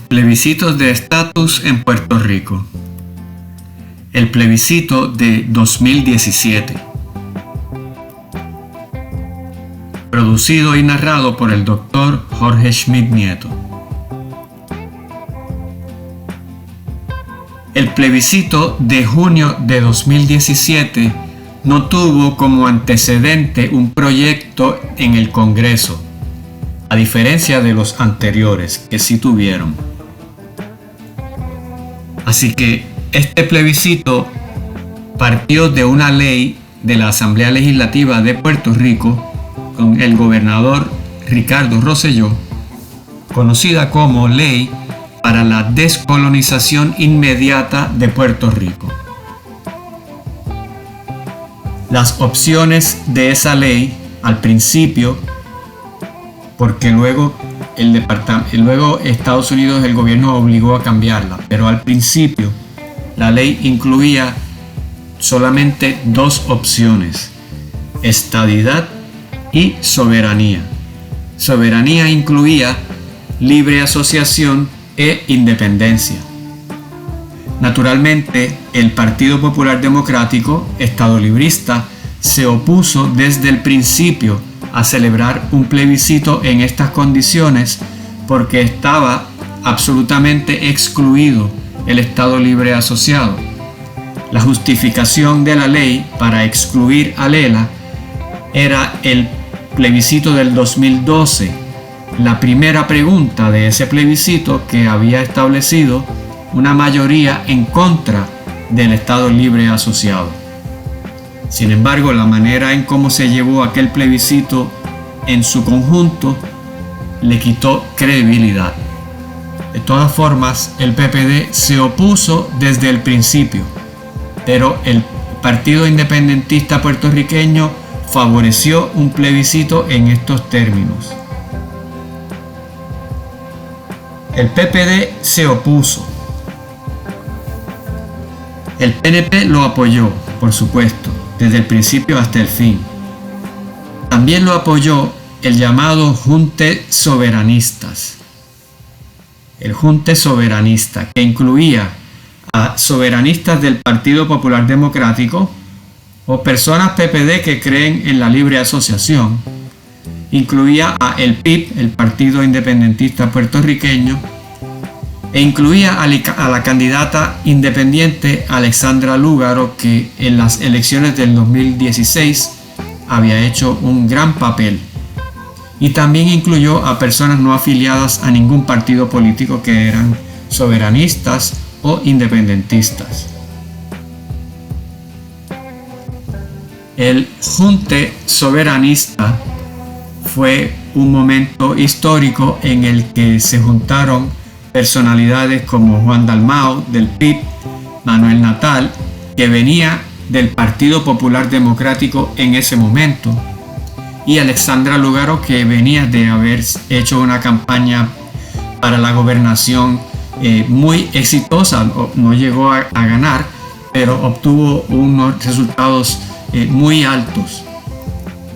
Plebiscitos de estatus en Puerto Rico. El plebiscito de 2017. Producido y narrado por el Dr. Jorge Schmidt Nieto. El plebiscito de junio de 2017 no tuvo como antecedente un proyecto en el Congreso, a diferencia de los anteriores que sí tuvieron. Así que este plebiscito partió de una ley de la Asamblea Legislativa de Puerto Rico con el gobernador Ricardo Rosselló, conocida como Ley para la Descolonización Inmediata de Puerto Rico. Las opciones de esa ley al principio, porque luego Estados Unidos, el gobierno obligó a cambiarla, pero al principio la ley incluía solamente dos opciones: estadidad y soberanía. Soberanía incluía libre asociación e independencia. Naturalmente, el Partido Popular Democrático, estadolibrista, se opuso desde el principio a celebrar un plebiscito en estas condiciones porque estaba absolutamente excluido el Estado Libre Asociado. La justificación de la ley para excluir a Lela era el plebiscito del 2012, la primera pregunta de ese plebiscito que había establecido una mayoría en contra del Estado Libre Asociado. Sin embargo, la manera en cómo se llevó aquel plebiscito en su conjunto le quitó credibilidad. De todas formas, el PPD se opuso desde el principio, pero el Partido Independentista Puertorriqueño favoreció un plebiscito en estos términos. El PPD se opuso. El PNP lo apoyó, por supuesto, desde el principio hasta el fin. También lo apoyó el llamado Junte Soberanistas. El Junte Soberanista, que incluía a soberanistas del Partido Popular Democrático o personas PPD que creen en la libre asociación. Incluía a el PIP, el Partido Independentista Puertorriqueño, e incluía a la candidata independiente Alexandra Lúgaro, que en las elecciones del 2016 había hecho un gran papel. Y también incluyó a personas no afiliadas a ningún partido político que eran soberanistas o independentistas. El Junte Soberanista fue un momento histórico en el que se juntaron personalidades como Juan Dalmau del PIB, Manuel Natal, que venía del Partido Popular Democrático en ese momento, y Alexandra Lúgaro, que venía de haber hecho una campaña para la gobernación muy exitosa. No llegó a ganar, pero obtuvo unos resultados muy altos.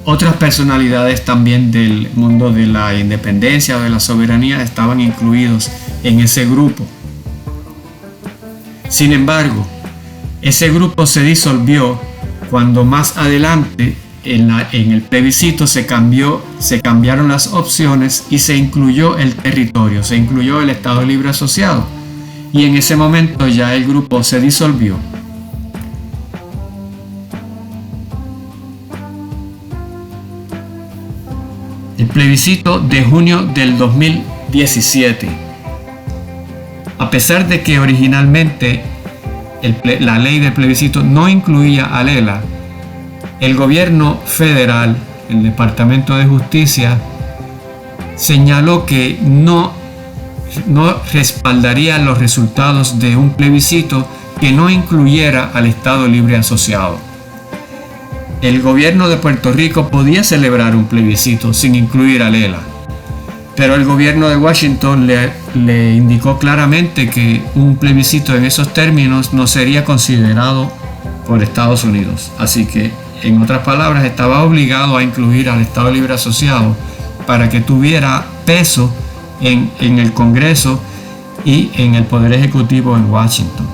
Otras personalidades también del mundo de la independencia o de la soberanía estaban incluidos en ese grupo. Sin embargo, ese grupo se disolvió cuando más adelante en el plebiscito se cambiaron las opciones y se incluyó el territorio, se incluyó el Estado Libre Asociado, y en ese momento ya el grupo se disolvió. El plebiscito de junio del 2017. A pesar de que originalmente la ley del plebiscito no incluía a Lela, el gobierno federal, el Departamento de Justicia, señaló que no respaldaría los resultados de un plebiscito que no incluyera al Estado Libre Asociado. El gobierno de Puerto Rico podía celebrar un plebiscito sin incluir a Lela, pero el gobierno de Washington le indicó claramente que un plebiscito en esos términos no sería considerado por Estados Unidos. Así que, en otras palabras, estaba obligado a incluir al Estado Libre Asociado para que tuviera peso en el Congreso y en el poder ejecutivo en Washington.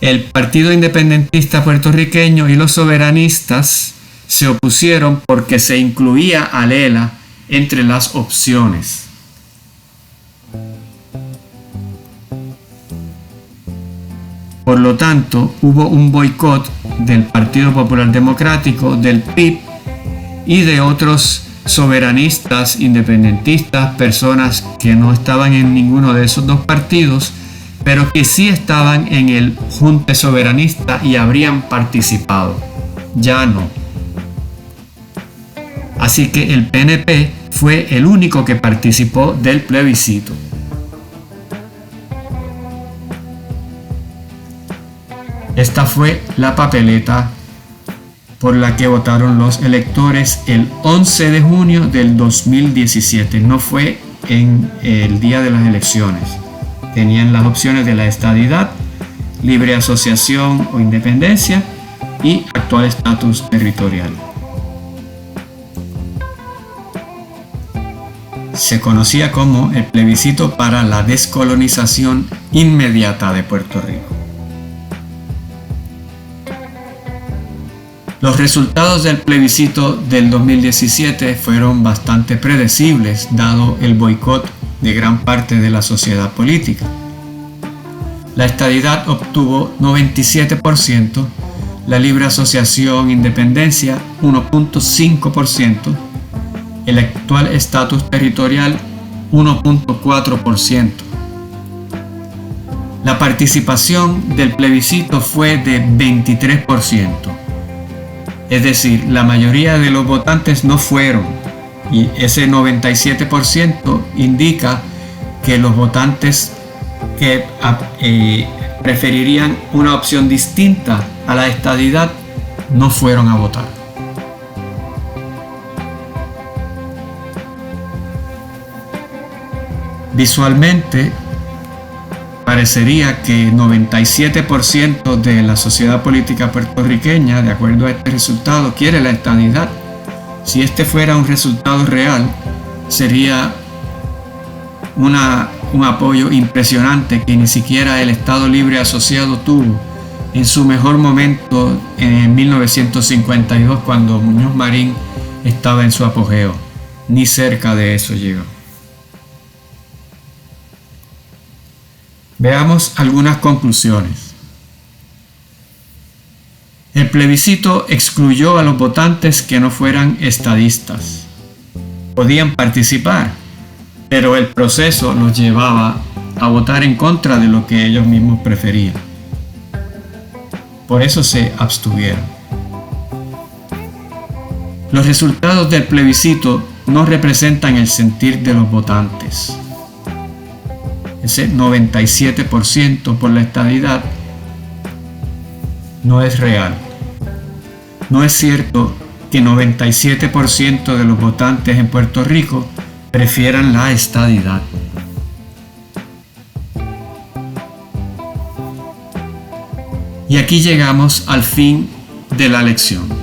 El Partido Independentista Puertorriqueño y los soberanistas se opusieron porque se incluía a Lela entre las opciones. Por lo tanto, hubo un boicot del Partido Popular Democrático, del PIB y de otros soberanistas, independentistas, personas que no estaban en ninguno de esos dos partidos, pero que sí estaban en el Junte Soberanista y habrían participado. Ya no. Así que el PNP fue el único que participó del plebiscito. Esta fue la papeleta por la que votaron los electores el 11 de junio del 2017. No fue en el día de las elecciones. Tenían las opciones de la estadidad, libre asociación o independencia y actual estatus territorial. Se conocía como el plebiscito para la descolonización inmediata de Puerto Rico. Los resultados del plebiscito del 2017 fueron bastante predecibles, dado el boicot de gran parte de la sociedad política. La estadidad obtuvo 97%, la libre asociación independencia 1.5%, el actual estatus territorial 1.4%. La participación del plebiscito fue de 23%. Es decir, la mayoría de los votantes no fueron, y ese 97% indica que los votantes que preferirían una opción distinta a la estadidad no fueron a votar. Visualmente, parecería que 97% de la sociedad política puertorriqueña, de acuerdo a este resultado, quiere la estadidad. Si este fuera un resultado real, sería un apoyo impresionante que ni siquiera el Estado Libre Asociado tuvo en su mejor momento en 1952, cuando Muñoz Marín estaba en su apogeo. Ni cerca de eso llegó. Veamos algunas conclusiones. El plebiscito excluyó a los votantes que no fueran estadistas. Podían participar, pero el proceso los llevaba a votar en contra de lo que ellos mismos preferían. Por eso se abstuvieron. Los resultados del plebiscito no representan el sentir de los votantes. Ese 97% por la estadidad no es real. No es cierto que 97% de los votantes en Puerto Rico prefieran la estadidad. Y aquí llegamos al fin de la lección.